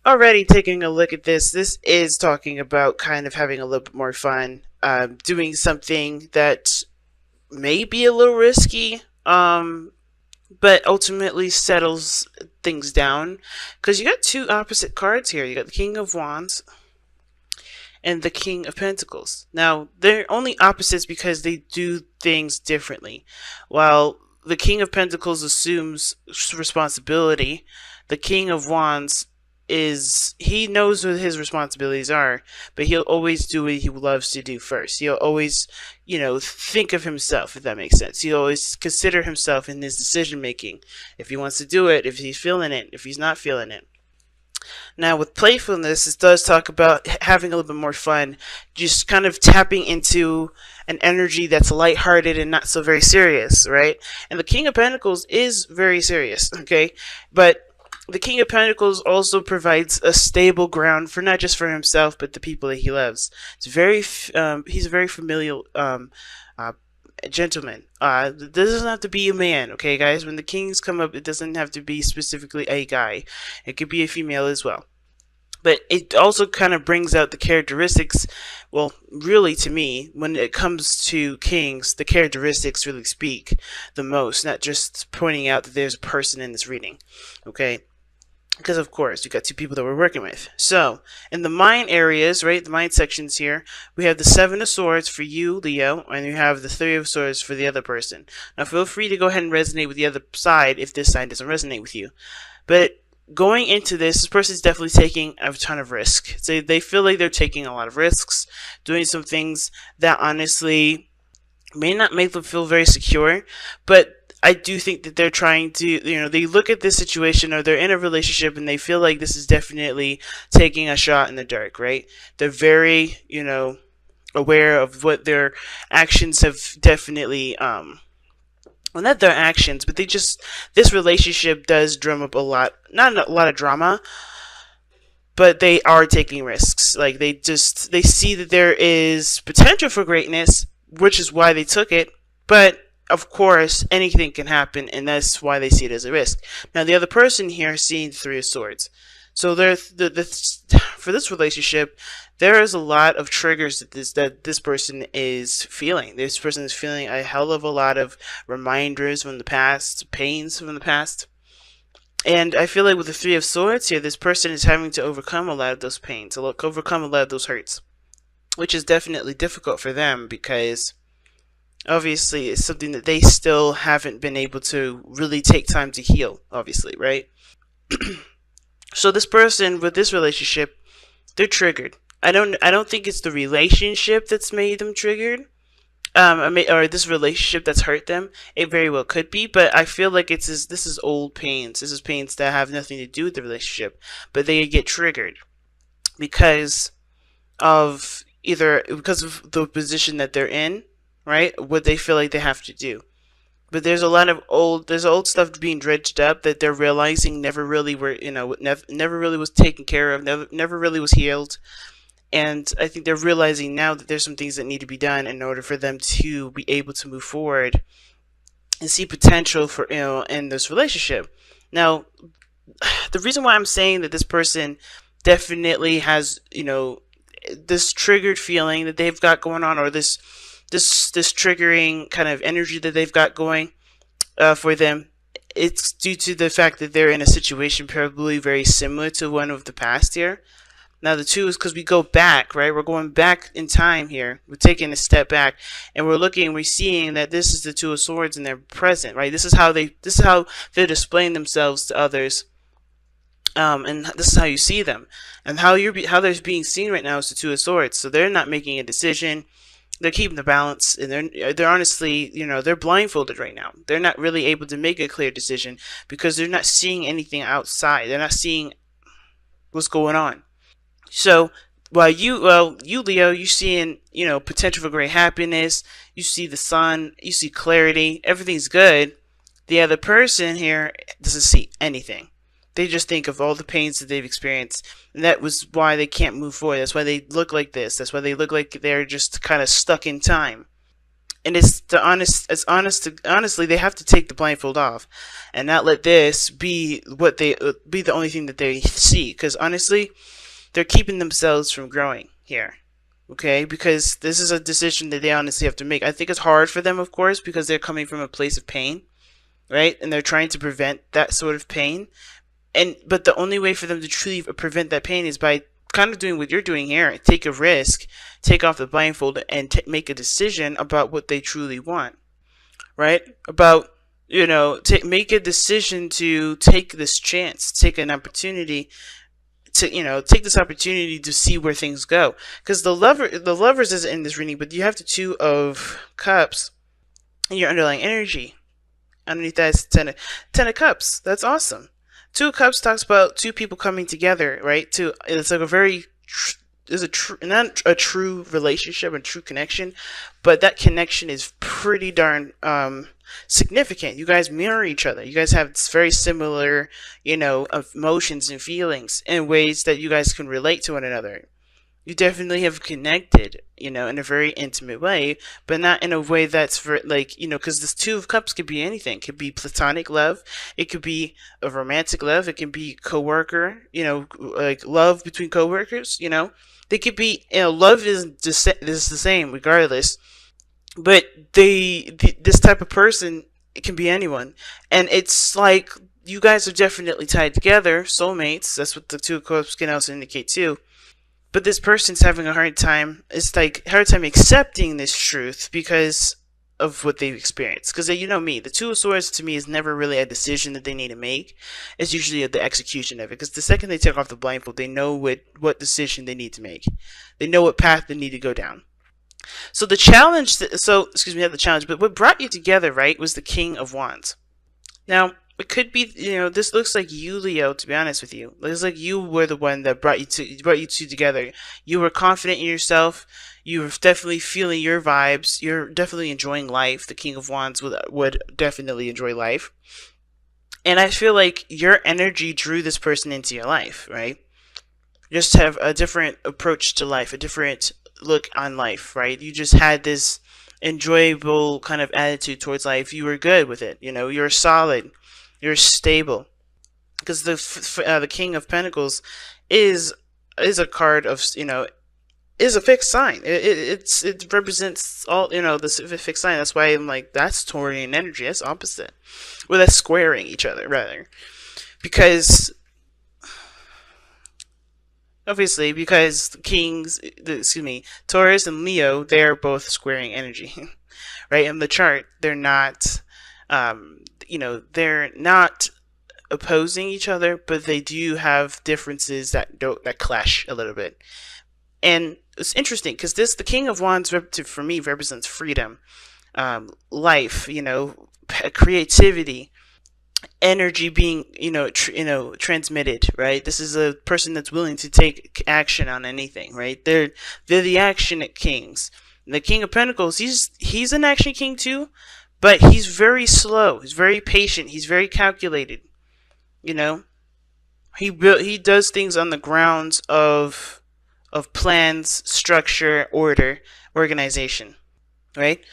Already taking a look at this is talking about kind of having a little bit more fun, doing something that may be a little risky, but ultimately settles things down. Because you got two opposite cards here. You got the King of Wands and the King of Pentacles. Now, they're only opposites because they do things differently. While the King of Pentacles assumes responsibility, the King of Wands he knows what his responsibilities are, but he'll always do what he loves to do first. He'll always, think of himself, if that makes sense. He'll always consider himself in his decision making. If he wants to do it, if he's feeling it, if he's not feeling it. Now, with playfulness, it does talk about having a little bit more fun, just kind of tapping into an energy that's lighthearted and not so very serious, right? And the King of Pentacles is very serious, okay? But the King of Pentacles also provides a stable ground for not just for himself, but the people that he loves. He's a very familial uh, gentleman. This doesn't have to be a man, okay, guys? When the kings come up, it doesn't have to be specifically a guy. It could be a female as well. But it also kind of brings out the characteristics. Well, really, to me, when it comes to kings, the characteristics really speak the most, not just pointing out that there's a person in this reading, okay? Because of course you got two people that we're working with. So in the mind areas, right, the mind sections here, we have the Seven of Swords for you, Leo, and you have the Three of Swords for the other person. Now feel free to go ahead and resonate with the other side if this side doesn't resonate with you. But going into this person is definitely taking a ton of risk. So they feel like they're taking a lot of risks, doing some things that honestly may not make them feel very secure, but I do think that they're trying to, they look at this situation or they're in a relationship and they feel like this is definitely taking a shot in the dark, right? They're very, aware of what their actions have definitely, well, not their actions, but this relationship does drum up a lot, not a lot of drama, but they are taking risks. Like they see that there is potential for greatness, which is why they took it, but of course, anything can happen, and that's why they see it as a risk. Now, the other person here is seeing the Three of Swords. So for this relationship, there is a lot of triggers that this person is feeling. This person is feeling a hell of a lot of reminders from the past, pains from the past. And I feel like with the Three of Swords here, this person is having to overcome a lot of those pains, overcome a lot of those hurts, which is definitely difficult for them because obviously it's something that they still haven't been able to really take time to heal, obviously, right? So this person with this relationship, they're triggered. I don't think it's the relationship that's made them triggered, or this relationship that's hurt them. It very well could be, but I feel like this is old pains. This is pains that have nothing to do with the relationship, but they get triggered because of the position that they're in, right? What they feel like they have to do. But there's old stuff being dredged up that they're realizing never really never really was taken care of, never really was healed. And I think they're realizing now that there's some things that need to be done in order for them to be able to move forward and see potential for, in this relationship. Now, the reason why I'm saying that this person definitely has, this triggered feeling that they've got going on, or this triggering kind of energy that they've got going for them, it's due to the fact that they're in a situation probably very similar to one of the past here. Now the two is because we go back, right? We're going back in time here. We're taking a step back, and we're seeing that this is the Two of Swords and they're present, right? This is how they're displaying themselves to others, and this is how you see them, and how they're being seen right now is the Two of Swords. So they're not making a decision. They're keeping the balance, and they're honestly, they're blindfolded right now. They're not really able to make a clear decision because they're not seeing anything outside. They're not seeing what's going on. So while you Leo, you're seeing, potential for great happiness. You see the sun. You see clarity. Everything's good. The other person here doesn't see anything. They just think of all the pains that they've experienced, and that was why they can't move forward. That's why they look like this. That's why they look like they're just kind of stuck in time. And it's the honestly, they have to take the blindfold off and not let this be what they be the only thing that they see, because honestly, they're keeping themselves from growing here. Okay, because this is a decision that they honestly have to make. I think it's hard for them, of course, because they're coming from a place of pain, right? And they're trying to prevent that sort of pain. But the only way for them to truly prevent that pain is by kind of doing what you're doing here. Take a risk, take off the blindfold, and make a decision about what they truly want, right? About, make a decision to take this chance, take an opportunity to, take this opportunity to see where things go. Because the lovers is in this reading, but you have the Two of Cups in your underlying energy. Underneath that is ten of Cups. That's awesome. Two of Cups talks about two people coming together, right? It's like a very not a true relationship, a true connection, but that connection is pretty darn significant. You guys mirror each other. You guys have very similar, emotions and feelings in ways that you guys can relate to one another. You definitely have connected, in a very intimate way, but not in a way that's because this Two of Cups could be anything. It could be platonic love. It could be a romantic love. It can be coworker, like love between coworkers, They could be, love is the same regardless, but this type of person, it can be anyone. And it's like, you guys are definitely tied together, soulmates. That's what the Two of Cups can also indicate too. But this person's having a hard time. It's like hard time accepting this truth because of what they've experienced. Because you know me, the Two of Swords to me is never really a decision that they need to make. It's usually the execution of it. Because the second they take off the blindfold, they know what decision they need to make. They know what path they need to go down. So the challenge, excuse me, not the challenge, but what brought you together, right, was the King of Wands. Now, it could be, this looks like you, Leo, to be honest with you. It looks like you were the one that brought you two together. You were confident in yourself. You were definitely feeling your vibes. You're definitely enjoying life. The King of Wands would definitely enjoy life. And I feel like your energy drew this person into your life, right? Just have a different approach to life, a different look on life, right? You just had this enjoyable kind of attitude towards life. You were good with it. You're solid. You're stable, because the King of Pentacles is a card of, is a fixed sign. It represents all, the fixed sign. That's why I'm like, that's Taurian energy. That's opposite. Well, that's squaring each other rather, because obviously, because Taurus and Leo, they're both squaring energy, right? In the chart, they're not. They're not opposing each other, but they do have differences that clash a little bit. And it's interesting because the King of Wands for me represents freedom, life, creativity, energy being, transmitted, right? This is a person that's willing to take action on anything, right? They're the action kings. The King of Pentacles, he's an action king too. But he's very slow. He's very patient. He's very calculated. He does things on the grounds of plans, structure, order, organization, right?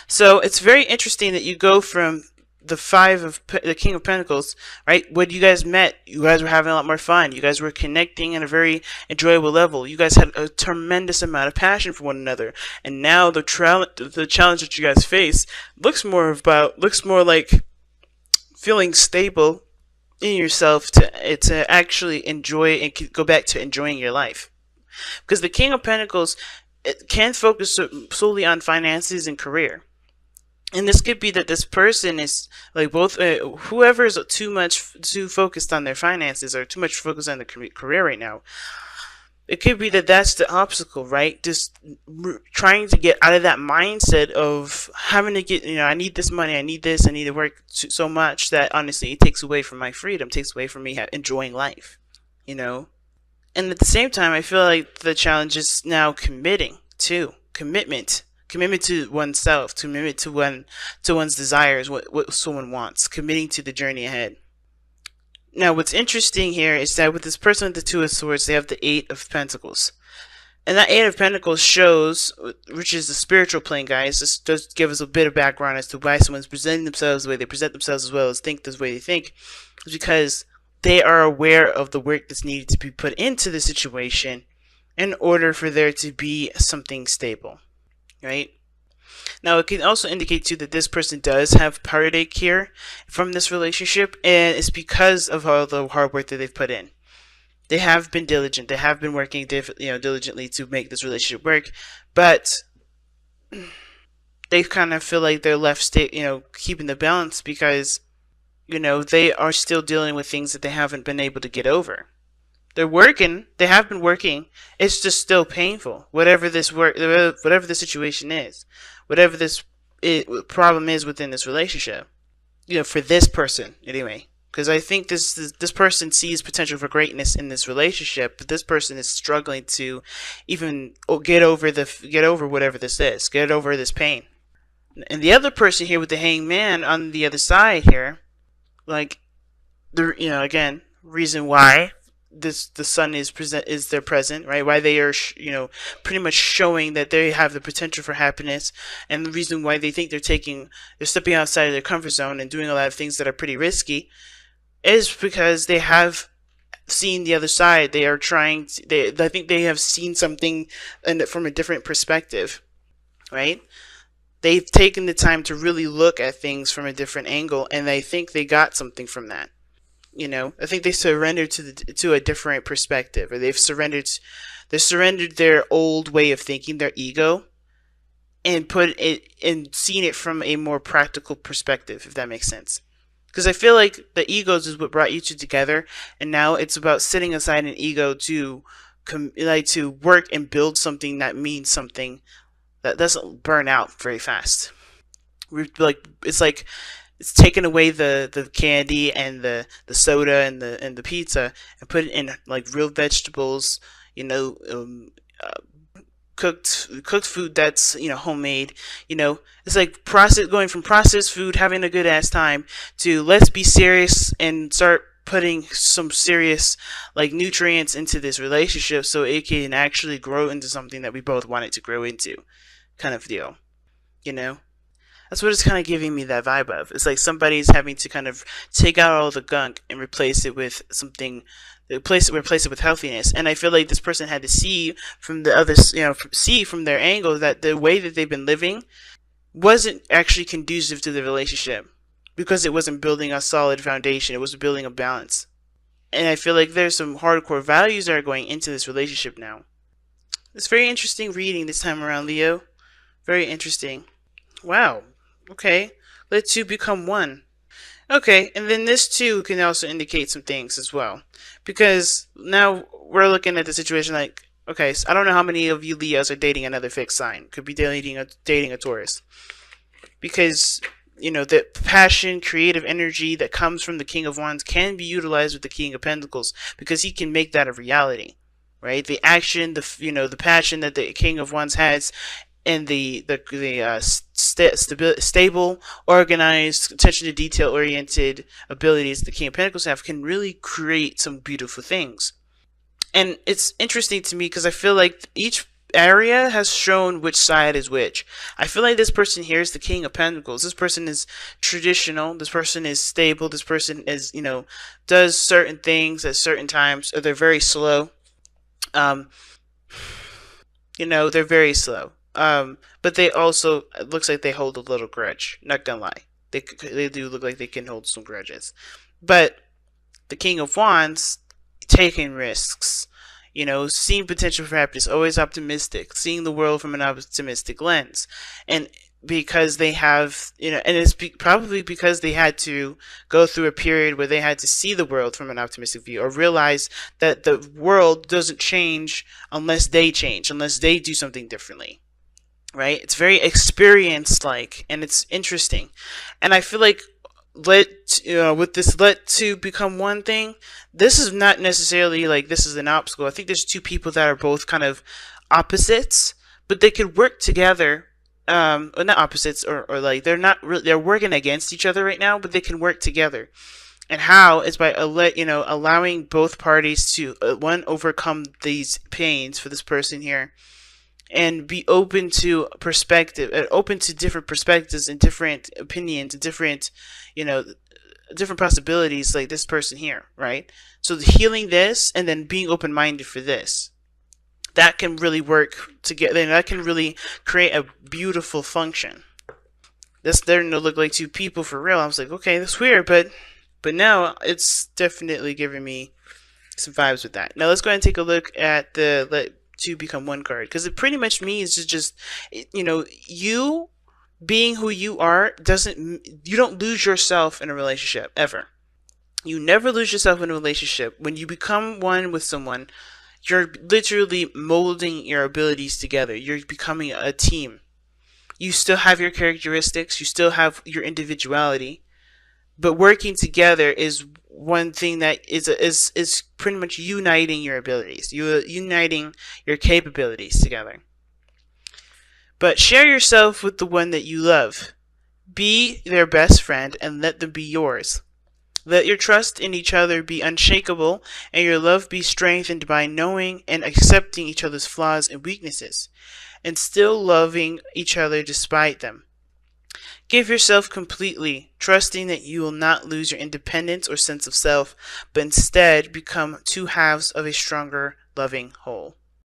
So it's very interesting that you go from the King of Pentacles, right? When you guys met, you guys were having a lot more fun. You guys were connecting at a very enjoyable level. You guys had a tremendous amount of passion for one another. And now the challenge that you guys face looks more like feeling stable in yourself to actually enjoy and go back to enjoying your life. Because the King of Pentacles, it can focus solely on finances and career. And this could be that this person is like both, whoever is too focused on their finances or too much focused on their career right now. It could be that that's the obstacle, right? Just trying to get out of that mindset of having to get, I need this money, I need this, I need to work so much that honestly it takes away from my freedom, takes away from me enjoying life, And at the same time, I feel like the challenge is now commitment to oneself, commitment to one's desires, what someone wants, committing to the journey ahead. Now, what's interesting here is that with this person with the Two of Swords, they have the Eight of Pentacles. And that Eight of Pentacles shows, which is the spiritual plane, guys. This does give us a bit of background as to why someone's presenting themselves the way they present themselves, as well as think the way they think. It's because they are aware of the work that's needed to be put into the situation in order for there to be something stable, right? Now, it can also indicate too that this person does have heartache here from this relationship, and it's because of all the hard work that they've put in. They have been diligent. They have been working, diligently to make this relationship work, but they kind of feel like they're left, keeping the balance because, they are still dealing with things that they haven't been able to get over. They're working. They have been working. It's just still painful. Whatever the situation is, whatever this problem is within this relationship, for this person anyway. Because I think this person sees potential for greatness in this relationship, but this person is struggling to even get over whatever this is, get over this pain. And the other person here with the Hanged Man on the other side here, like again, reason why the sun is their present, right? Why they are pretty much showing that they have the potential for happiness, and the reason why they think they're stepping outside of their comfort zone and doing a lot of things that are pretty risky is because they have seen the other side. They are I think they have seen something from a different perspective, right? They've taken the time to really look at things from a different angle, and I think they got something from that. I think they surrendered to a different perspective, or they surrendered their old way of thinking, their ego, and seen it from a more practical perspective, if that makes sense. Because I feel like the egos is what brought you two together, and now it's about setting aside an ego to work and build something that means something, that doesn't burn out very fast. It's taking away the candy and the soda and the pizza and put it in like real vegetables, cooked food that's homemade. It's like going from processed food, having a good ass time, to let's be serious and start putting some serious nutrients into this relationship so it can actually grow into something that we both want it to grow into, kind of deal. That's what it's kind of giving me that vibe of. It's like somebody's having to kind of take out all the gunk and replace it with something. Replace it with healthiness. And I feel like this person had to see from the others, see from their angle that the way that they've been living wasn't actually conducive to the relationship, because it wasn't building a solid foundation. It was building a balance. And I feel like there's some hardcore values that are going into this relationship now. It's very interesting reading this time around, Leo. Very interesting. Wow. Okay. Let two become one. Okay, and then this too can also indicate some things as well. Because now we're looking at the situation like, okay, so I don't know how many of you Leos are dating another fixed sign. Could be dating a Taurus. Because, the passion, creative energy that comes from the King of Wands can be utilized with the King of Pentacles, because he can make that a reality. Right? The action, the passion that the King of Wands has, and the stable, organized, attention to detail oriented abilities the King of Pentacles have can really create some beautiful things. And it's interesting to me because I feel like each area has shown which side is which. I feel like this person here is the King of Pentacles. This person is traditional. This person is stable. This person is, does certain things at certain times. Or they're very slow. They're very slow. But they also, it looks like they hold a little grudge. Not gonna lie. They do look like they can hold some grudges. But the King of Wands, taking risks, seeing potential for happiness, always optimistic, seeing the world from an optimistic lens. And because they have, and it's probably because they had to go through a period where they had to see the world from an optimistic view, or realize that the world doesn't change unless they change, unless they do something differently. Right? It's very experience-like, and it's interesting. And I feel like with this let two become one thing, this is not necessarily like this is an obstacle. I think there's two people that are both kind of opposites, but they could work together. Or not opposites, or like they're not really, they're working against each other right now, but they can work together. And how is by allowing both parties to one, overcome these pains for this person here, and be open to perspective, open to different perspectives and different opinions and different, different possibilities, like this person here, right? So healing this and then being open-minded for this, that can really work together, and that can really create a beautiful function. This starting to look like two people for real. I was like, okay, that's weird, but now it's definitely giving me some vibes with that. Now let's go ahead and take a look at the let two become one card, because it pretty much means to just, you being who you are you don't lose yourself in a relationship ever. You never lose yourself in a relationship. When you become one with someone, you're literally molding your abilities together. You're becoming a team. You still have your characteristics, you still have your individuality, but working together is one thing that is pretty much uniting your abilities, uniting your capabilities together. But share yourself with the one that you love. Be their best friend and let them be yours. Let your trust in each other be unshakable, and your love be strengthened by knowing and accepting each other's flaws and weaknesses, and still loving each other despite them. Give yourself completely, trusting that you will not lose your independence or sense of self, but instead become two halves of a stronger, loving whole.